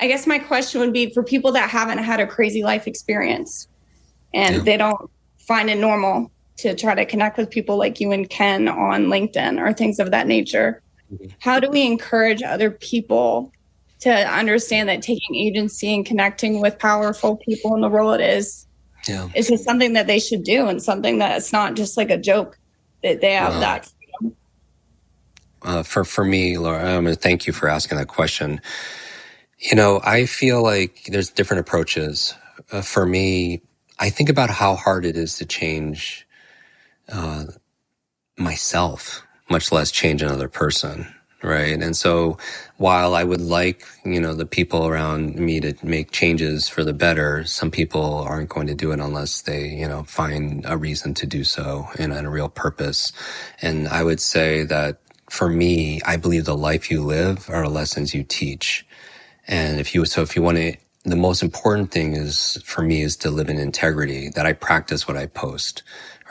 I guess my question would be for people that haven't had a crazy life experience Yeah. and they don't find it normal to try to connect with people like you and Ken on LinkedIn or things of that nature. How do we encourage other people to understand that taking agency and connecting with powerful people in the world is Yeah. it's just something that they should do and something that it's not just like a joke that they have Wow. that. For me, Laura, I'm going to thank you for asking that question. I feel like there's different approaches. For me, I think about how hard it is to change myself, much less change another person. Right. And so while I would like, the people around me to make changes for the better, some people aren't going to do it unless they, find a reason to do so and a real purpose. And I would say that for me, I believe the life you live are the lessons you teach. And if you want to, the most important thing is for me is to live in integrity, that I practice what I post,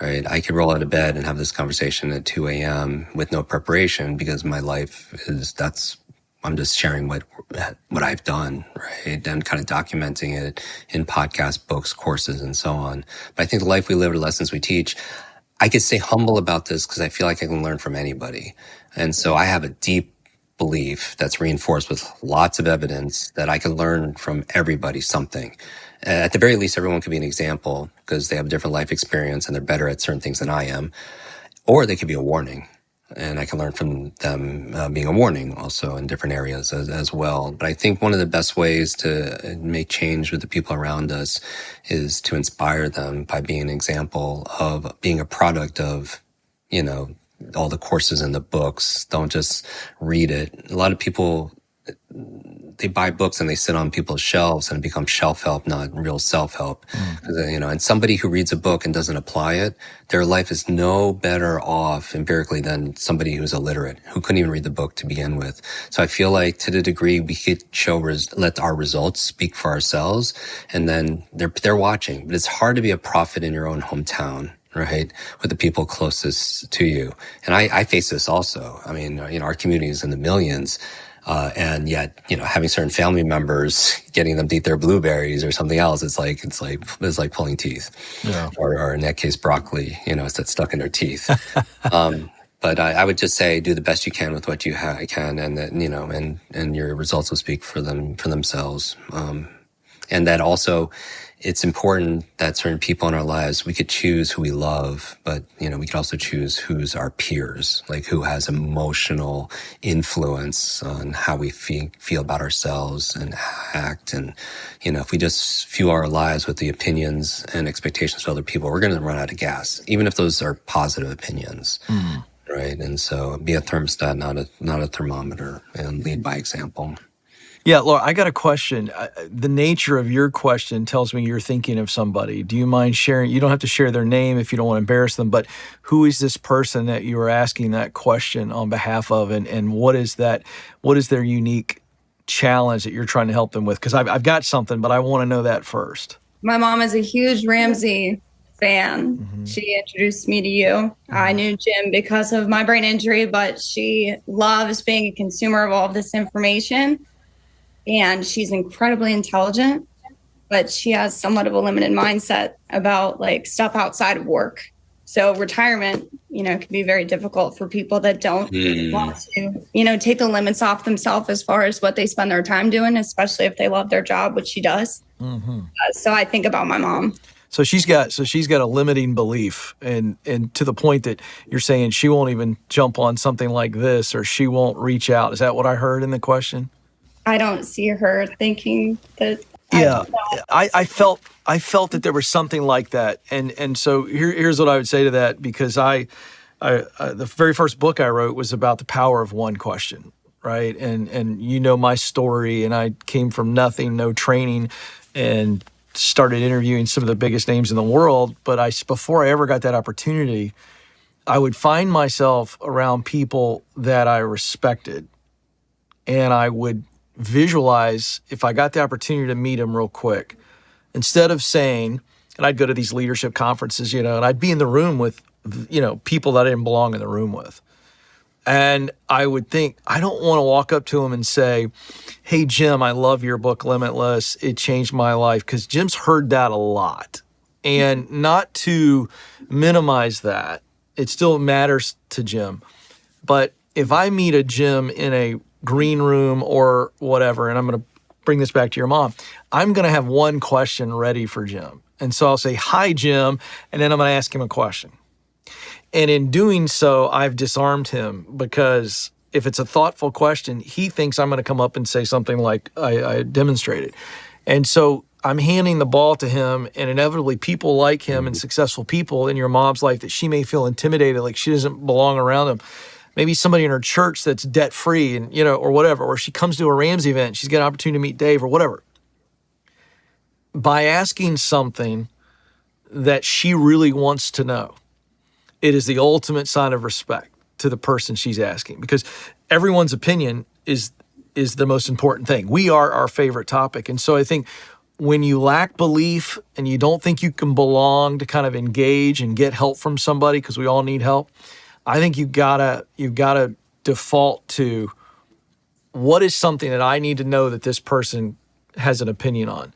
right? I could roll out of bed and have this conversation at 2 a.m. with no preparation because my life I'm just sharing what I've done, right? And kind of documenting it in podcasts, books, courses, and so on. But I think the life we live are the lessons we teach. I could stay humble about this because I feel like I can learn from anybody. And so I have a deep belief that's reinforced with lots of evidence that I can learn from everybody something. At the very least, everyone can be an example because they have a different life experience and they're better at certain things than I am. Or they could be a warning. And I can learn from them being a warning also in different areas as well. But I think one of the best ways to make change with the people around us is to inspire them by being an example of being a product of, all the courses and the books. Don't just read it. A lot of people, they buy books and they sit on people's shelves and become shelf help, not real self-help. And somebody who reads a book and doesn't apply it, their life is no better off empirically than somebody who's illiterate, who couldn't even read the book to begin with. So I feel like to the degree we could let our results speak for ourselves, and then they're watching. But it's hard to be a prophet in your own hometown, right? With the people closest to you. And I face this also. I mean, our community is in the millions. And yet, having certain family members, getting them to eat their blueberries or something else, it's like pulling teeth. Yeah. Or in that case, broccoli, it's stuck in their teeth. But I would just say, do the best you can with what you can, and that, and your results will speak for themselves. And that also, it's important that certain people in our lives, we could choose who we love, but, we could also choose who's our peers, like who has emotional influence on how we feel about ourselves and act. And, if we just fuel our lives with the opinions and expectations of other people, we're going to run out of gas, even if those are positive opinions. Right. And so be a thermostat, not a thermometer, and lead by example. Yeah, Laura, I got a question. The nature of your question tells me you're thinking of somebody. Do you mind sharing? You don't have to share their name if you don't want to embarrass them, but who is this person that you were asking that question on behalf of, and what is that? What is their unique challenge that you're trying to help them with? Because I've got something, but I want to know that first. My mom is a huge Ramsey fan. Mm-hmm. She introduced me to you. Mm-hmm. I knew Jim because of my brain injury, but she loves being a consumer of all of this information. And she's incredibly intelligent, but she has somewhat of a limited mindset about like stuff outside of work. So retirement, can be very difficult for people that don't want to, take the limits off themselves as far as what they spend their time doing, especially if they love their job, which she does. Mm-hmm. So I think about my mom. So she's got a limiting belief, and to the point that you're saying she won't even jump on something like this, or she won't reach out. Is that what I heard in the question? I don't see her thinking that. Yeah, I felt that there was something like that, and so here's what I would say to that, because I the very first book I wrote was about the power of one question, right? And my story, and I came from nothing, no training, and started interviewing some of the biggest names in the world. But before I ever got that opportunity, I would find myself around people that I respected, and I would visualize if I got the opportunity to meet him real quick, instead of saying, and I'd go to these leadership conferences, and I'd be in the room with, people that I didn't belong in the room with. And I would think, I don't want to walk up to him and say, hey, Jim, I love your book, Limitless. It changed my life. Because Jim's heard that a lot. And not to minimize that, it still matters to Jim. But if I meet a Jim in a green room or whatever, and I'm going to bring this back to your mom, I'm going to have one question ready for Jim. And so I'll say, hi, Jim, and then I'm going to ask him a question. And in doing so, I've disarmed him, because if it's a thoughtful question, he thinks I'm going to come up and say something like I demonstrated. And so I'm handing the ball to him, and inevitably people like him and successful people in your mom's life that she may feel intimidated, like she doesn't belong around them. Maybe somebody in her church that's debt-free and, or whatever, or she comes to a Ramsey event, she's got an opportunity to meet Dave or whatever. By asking something that she really wants to know, it is the ultimate sign of respect to the person she's asking, because everyone's opinion is the most important thing. We are our favorite topic. And so I think when you lack belief and you don't think you can belong to kind of engage and get help from somebody, because we all need help, I think you've gotta default to, what is something that I need to know that this person has an opinion on?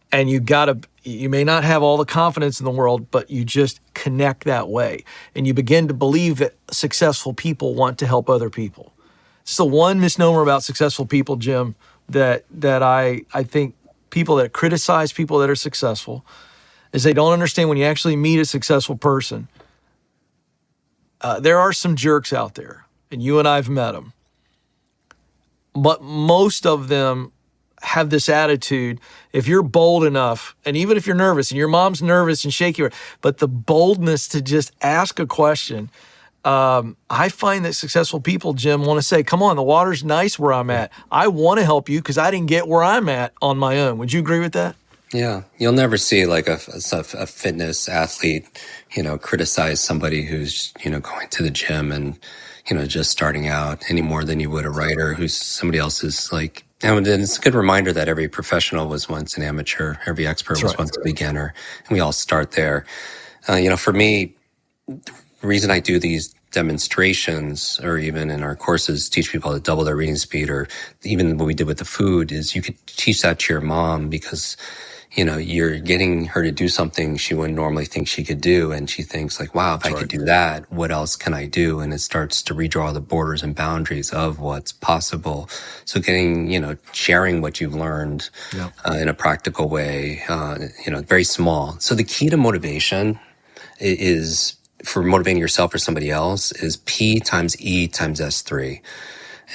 And you may not have all the confidence in the world, but you just connect that way. And you begin to believe that successful people want to help other people. It's the one misnomer about successful people, Jim, that I think people that criticize people that are successful is they don't understand when you actually meet a successful person. There are some jerks out there, and you and I have met them. But most of them have this attitude, if you're bold enough, and even if you're nervous, and your mom's nervous and shaky, but the boldness to just ask a question, I find that successful people, Jim, want to say, come on, the water's nice where I'm at. I want to help you because I didn't get where I'm at on my own. Would you agree with that? Yeah. You'll never see like a fitness athlete, criticize somebody who's, going to the gym and, just starting out any more than you would a writer who's somebody else's like. And it's a good reminder that every professional was once an amateur, every expert was once a beginner, and we all start there. For me, the reason I do these demonstrations, or even in our courses, teach people to double their reading speed, or even what we did with the food, is you could teach that to your mom, because you're getting her to do something she wouldn't normally think she could do. And she thinks like, wow, if I could do that, what else can I do? And it starts to redraw the borders and boundaries of what's possible. So sharing what you've learned in a practical way, very small. So the key to motivation is, for motivating yourself or somebody else, is P times E times S3.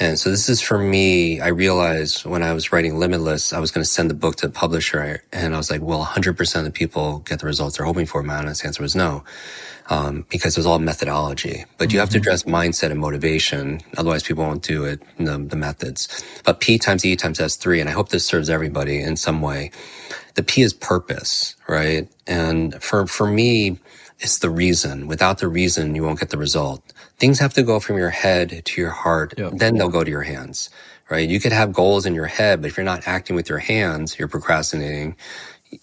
And so this is for me. I realized when I was writing Limitless, I was going to send the book to the publisher, and I was like, well, 100% of the people get the results they're hoping for. My honest answer was no, because it was all methodology. But you have to address mindset and motivation. Otherwise, people won't do it, the methods. But P times E times S3, and I hope this serves everybody in some way. The P is purpose, right? And for me, it's the reason. Without the reason, you won't get the result. Things have to go from your head to your heart, then they'll go to your hands, right? You could have goals in your head, but if you're not acting with your hands, you're procrastinating.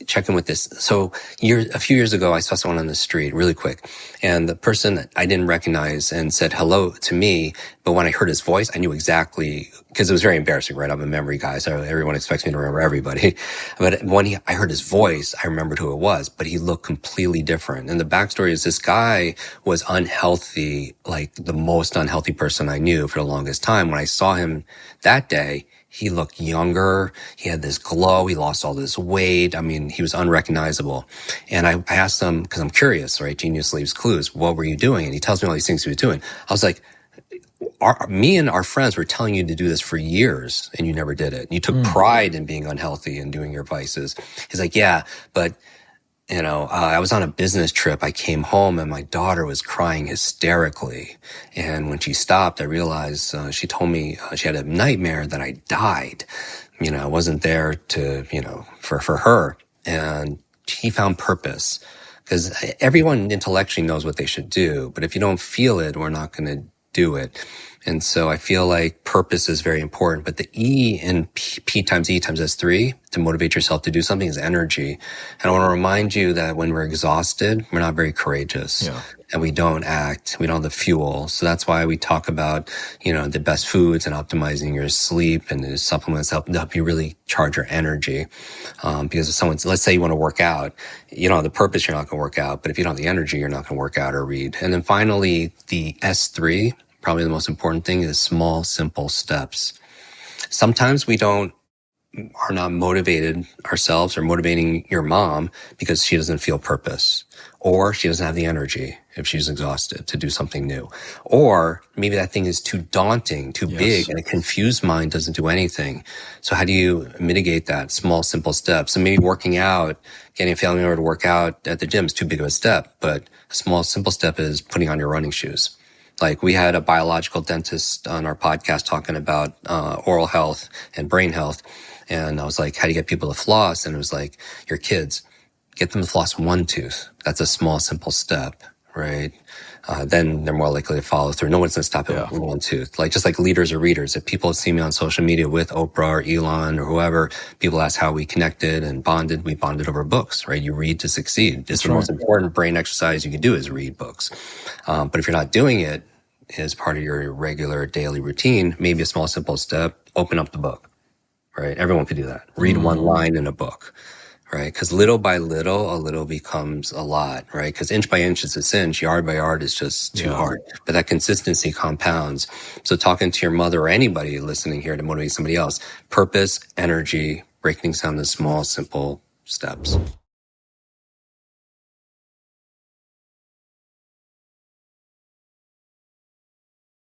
Check in with this. So a few years ago, I saw someone on the street really quick, and the person I didn't recognize and said hello to me. But when I heard his voice, I knew exactly, because it was very embarrassing, right? I'm a memory guy, so everyone expects me to remember everybody. But when I heard his voice, I remembered who it was, but he looked completely different. And the backstory is, this guy was unhealthy, like the most unhealthy person I knew for the longest time. When I saw him that day, he looked younger. He had this glow. He lost all this weight. I mean, he was unrecognizable. And I asked him, because I'm curious, right? Genius leaves clues. What were you doing? And he tells me all these things he was doing. I was like, me and our friends were telling you to do this for years, and you never did it. You took pride in being unhealthy and doing your vices. He's like, yeah, but I was on a business trip. I came home and my daughter was crying hysterically. And when she stopped, I realized she told me she had a nightmare that I died. I wasn't there for her. And he found purpose, because everyone intellectually knows what they should do. But if you don't feel it, we're not going to do it. And so I feel like purpose is very important. But the E in P times E times S3, to motivate yourself to do something, is energy. And I want to remind you that when we're exhausted, we're not very courageous. Yeah. and we don't act, we don't have the fuel. So that's why we talk about, the best foods and optimizing your sleep and the supplements help you really charge your energy. Because if let's say you want to work out, you don't have the purpose, you're not going to work out. But if you don't have the energy, you're not going to work out or read. And then finally, the S3, probably the most important thing, is small, simple steps. Sometimes we are not motivated ourselves or motivating your mom because she doesn't feel purpose, or she doesn't have the energy if she's exhausted to do something new, or maybe that thing is too daunting, too big, and a confused mind doesn't do anything. So how do you mitigate that? Small, simple steps. So maybe working out, getting a family member to work out at the gym is too big of a step, but a small, simple step is putting on your running shoes. Like, we had a biological dentist on our podcast talking about oral health and brain health. And I was like, how do you get people to floss? And it was like, your kids, get them to floss one tooth. That's a small, simple step, right? Then they're more likely to follow through. No one's going to stop at one tooth. Just like leaders or readers. If people see me on social media with Oprah or Elon or whoever, people ask how we connected and bonded. We bonded over books, right? You read to succeed. It's the most important brain exercise you can do is read books. But if you're not doing it as part of your regular daily routine, maybe a small, simple step, open up the book, right? Everyone could do that. Read one line in a book, right? Because little by little, a little becomes a lot, right? Because inch by inch is a cinch, yard by yard is just too hard. But that consistency compounds. So talking to your mother or anybody listening here to motivate somebody else, purpose, energy, break things down to small, simple steps.